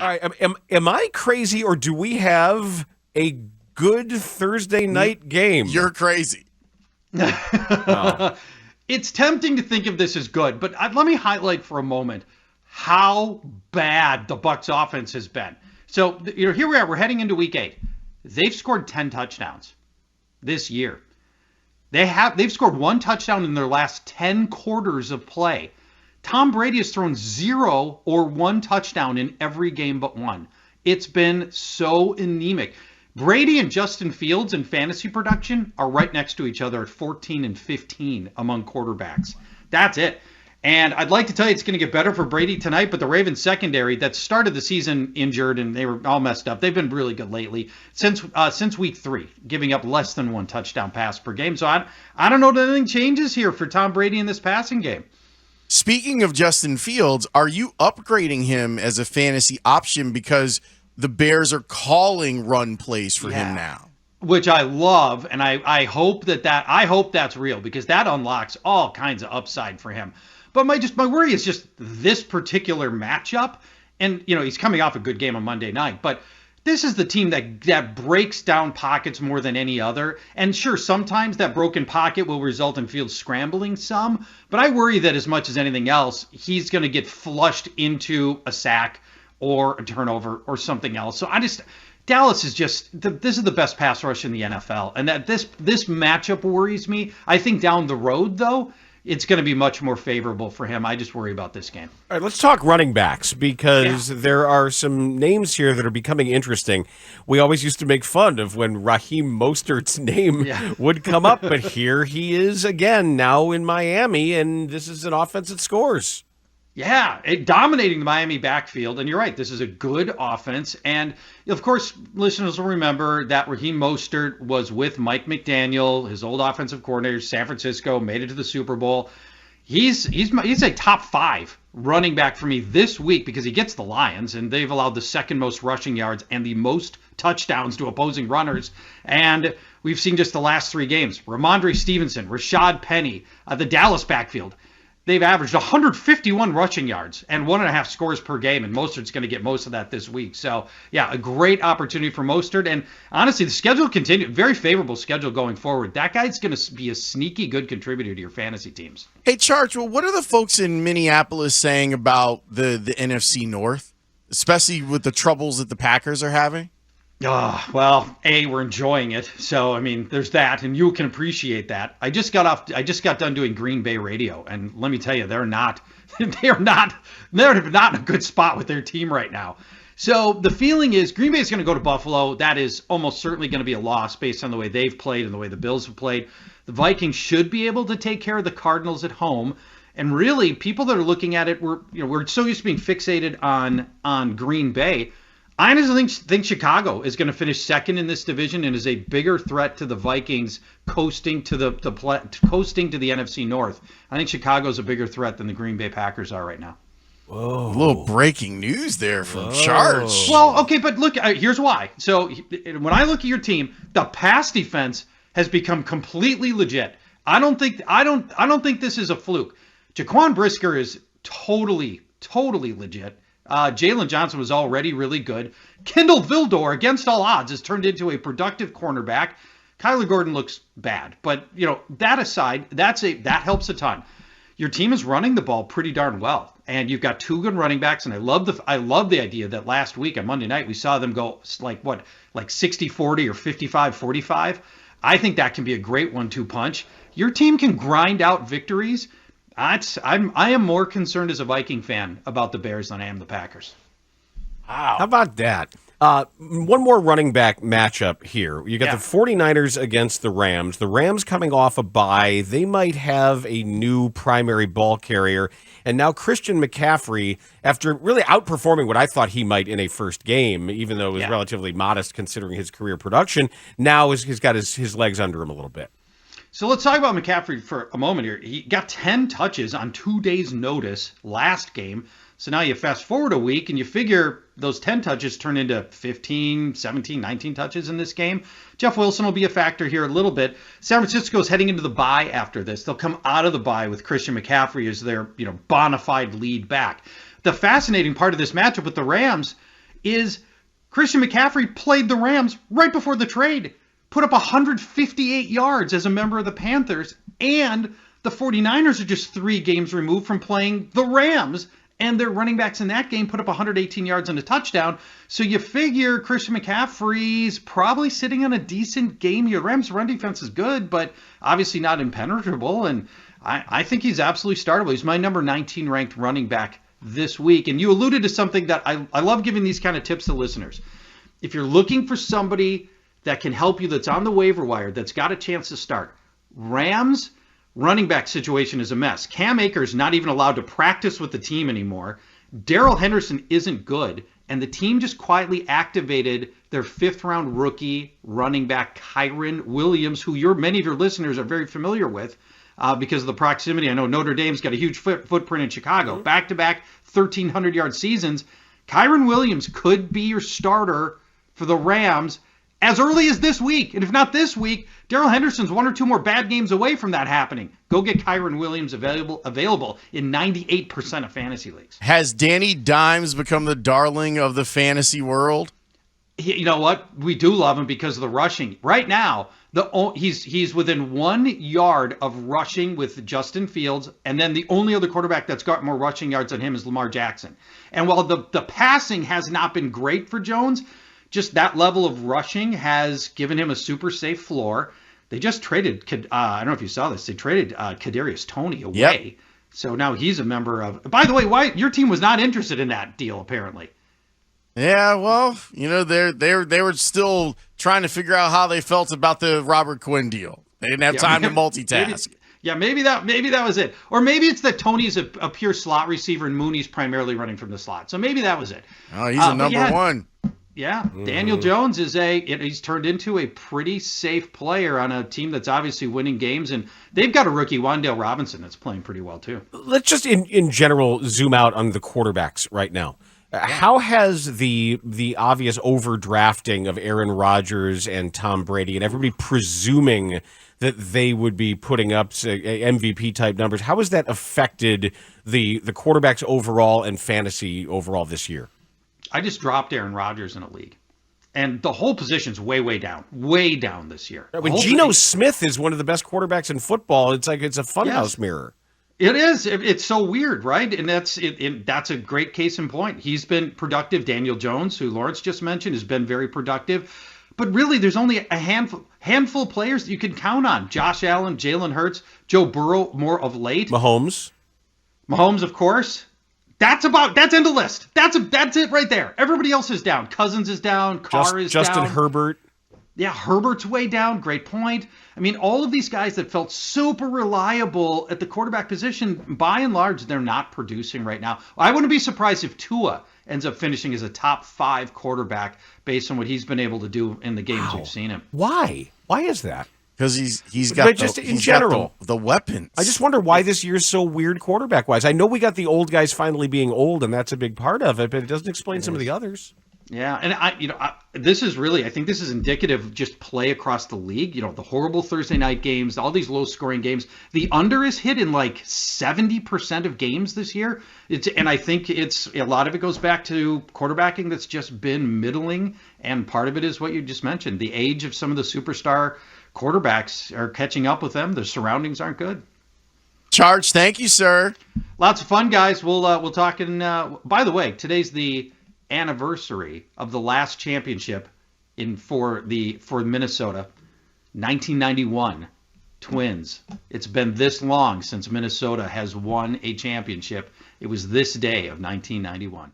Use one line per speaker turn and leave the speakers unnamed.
All right, am I crazy, or do we have a good Thursday night game?
You're crazy.
Oh. It's tempting to think of this as good, but let me highlight for a moment how bad the Bucs offense has been. So here we are. We're heading into week 8. They've scored 10 touchdowns this year. They've scored 1 touchdown in their last 10 quarters of play. Tom Brady has thrown 0 or 1 touchdown in every game but one. It's been so anemic. Brady and Justin Fields in fantasy production are right next to each other at 14 and 15 among quarterbacks. That's it. And I'd like to tell you it's going to get better for Brady tonight, but the Ravens secondary that started the season injured and they were all messed up. They've been really good lately since week 3, giving up less than 1 touchdown pass per game. So I don't know if anything changes here for Tom Brady in this passing game.
Speaking of Justin Fields, are you upgrading him as a fantasy option because the Bears are calling run plays for him now?
Which I love, and I hope that's real, because that unlocks all kinds of upside for him. But my worry is just this particular matchup, and he's coming off a good game on Monday night, but this is the team that breaks down pockets more than any other. And sure, sometimes that broken pocket will result in Fields scrambling some, but I worry that as much as anything else, he's going to get flushed into a sack or a turnover or something else. So Dallas is this is the best pass rush in the NFL, and that this matchup worries me. I think down the road, though, it's going to be much more favorable for him. I just worry about this game.
All right, let's talk running backs, because there are some names here that are becoming interesting. We always used to make fun of when Raheem Mostert's name would come up, but here he is again now in Miami, and this is an offense that scores.
Yeah, dominating the Miami backfield. And you're right, this is a good offense. And, of course, listeners will remember that Raheem Mostert was with Mike McDaniel, his old offensive coordinator, San Francisco, made it to the Super Bowl. He's a top 5 running back for me this week because he gets the Lions, and they've allowed the second most rushing yards and the most touchdowns to opposing runners. And we've seen just the last 3 games. Ramondre Stevenson, Rashad Penny, the Dallas backfield. They've averaged 151 rushing yards and 1.5 scores per game, and Mostert's going to get most of that this week. So, yeah, a great opportunity for Mostert. And honestly, the schedule continued, very favorable schedule going forward. That guy's going to be a sneaky good contributor to your fantasy teams.
Hey, Charch, well, what are the folks in Minneapolis saying about the NFC North, especially with the troubles that the Packers are having?
Well, we're enjoying it. So, I mean, there's that, and you can appreciate that. I just got done doing Green Bay radio, and let me tell you, they're not in a good spot with their team right now. So the feeling is Green Bay is going to go to Buffalo. That is almost certainly going to be a loss based on the way they've played and the way the Bills have played. The Vikings should be able to take care of the Cardinals at home. And really, people that are looking at it, we're so used to being fixated on Green Bay. I honestly think Chicago is going to finish second in this division and is a bigger threat to the Vikings coasting to the NFC North. I think Chicago's a bigger threat than the Green Bay Packers are right now.
Whoa. A little breaking news there from Charch.
Well, okay, but look, here's why. So when I look at your team, the pass defense has become completely legit. I don't think this is a fluke. Jaquan Brisker is totally legit. Jalen Johnson was already really good. Kendall Vildor, against all odds, has turned into a productive cornerback. Kyler Gordon looks bad, but that aside, that helps a ton. Your team is running the ball pretty darn well, and you've got 2 good running backs. And I love the idea that last week on Monday night we saw them go like 60-40 or 55-45. I think that can be a great 1-2 punch. Your team can grind out victories. I am more concerned as a Viking fan about the Bears than I am the Packers.
Wow. How about that? One more running back matchup here. You got the 49ers against the Rams. The Rams coming off a bye. They might have a new primary ball carrier. And now Christian McCaffrey, after really outperforming what I thought he might in a first game, even though it was relatively modest considering his career production, now he's got his legs under him a little bit.
So let's talk about McCaffrey for a moment here. He got 10 touches on 2 days' notice last game. So now you fast forward a week and you figure those 10 touches turn into 15, 17, 19 touches in this game. Jeff Wilson will be a factor here a little bit. San Francisco's heading into the bye after this. They'll come out of the bye with Christian McCaffrey as their bona fide lead back. The fascinating part of this matchup with the Rams is Christian McCaffrey played the Rams right before the trade, put up 158 yards as a member of the Panthers, and the 49ers are just 3 games removed from playing the Rams, and their running backs in that game put up 118 yards and a touchdown. So you figure Christian McCaffrey's probably sitting on a decent game. Your Rams' run defense is good, but obviously not impenetrable, and I think he's absolutely startable. He's my number 19 ranked running back this week. And you alluded to something that I love giving these kind of tips to listeners. If you're looking for somebody that can help you, that's on the waiver wire, that's got a chance to start, Rams running back situation is a mess. Cam Akers not even allowed to practice with the team anymore. Darrell Henderson isn't good. And the team just quietly activated their 5th-round rookie running back, Kyren Williams, who many of your listeners are very familiar with because of the proximity. I know Notre Dame's got a huge footprint in Chicago. Back-to-back 1,300-yard seasons. Kyren Williams could be your starter for the Rams as early as this week. And if not this week, Darrell Henderson's 1 or 2 more bad games away from that happening. Go get Kyren Williams available in 98% of fantasy leagues.
Has Danny Dimes become the darling of the fantasy world?
You know what? We do love him because of the rushing. Right now, he's within 1 yard of rushing with Justin Fields, and then the only other quarterback that's got more rushing yards than him is Lamar Jackson. And while the passing has not been great for Jones, just that level of rushing has given him a super safe floor. They just traded, I don't know if you saw this, they traded Kadarius Toney away. Yep. So now he's a member of, by the way, why your team was not interested in that deal apparently.
Yeah, well, they were still trying to figure out how they felt about the Robert Quinn deal. They didn't have time to multitask.
Maybe that was it. Or maybe it's that Tony's a pure slot receiver and Mooney's primarily running from the slot. So maybe that was it.
Oh, he's a number one.
Yeah, Daniel Jones he's turned into a pretty safe player on a team that's obviously winning games, and they've got a rookie, Wan'Dale Robinson, that's playing pretty well too.
Let's just in general zoom out on the quarterbacks right now. How has the obvious overdrafting of Aaron Rodgers and Tom Brady and everybody presuming that they would be putting up MVP type numbers, how has that affected the quarterbacks overall and fantasy overall this year?
I just dropped Aaron Rodgers in a league, and the whole position's way down this year.
When Geno Smith is one of the best quarterbacks in football, it's like it's a funhouse mirror.
It is. It's so weird, right? And that's a great case in point. He's been productive. Daniel Jones, who Lawrence just mentioned, has been very productive. But really, there's only a handful of players that you can count on. Josh Allen, Jalen Hurts, Joe Burrow more of late.
Mahomes,
of course. That's end of list. That's it right there. Everybody else is down. Cousins is down. Carr is down.
Justin Herbert.
Yeah, Herbert's way down. Great point. I mean, all of these guys that felt super reliable at the quarterback position, by and large, they're not producing right now. I wouldn't be surprised if Tua ends up finishing as a top 5 quarterback based on what he's been able to do in the games we've seen him.
Why? Why is that?
Because he's got the weapons.
I just wonder why this year's so weird quarterback wise. I know we got the old guys finally being old, and that's a big part of it, but it doesn't explain some of the others.
Yeah, and I think this is indicative of just play across the league. The horrible Thursday night games, all these low scoring games. The under is hit in like 70% of games this year. And I think a lot of it goes back to quarterbacking that's just been middling, and part of it is what you just mentioned. The age of some of the superstar quarterbacks are catching up with them. Their surroundings aren't good.
Charch, thank you, sir.
Lots of fun, guys. We'll talk in. By the way, today's the anniversary of the last championship for Minnesota, 1991 Twins. It's been this long since Minnesota has won a championship. It was this day of 1991.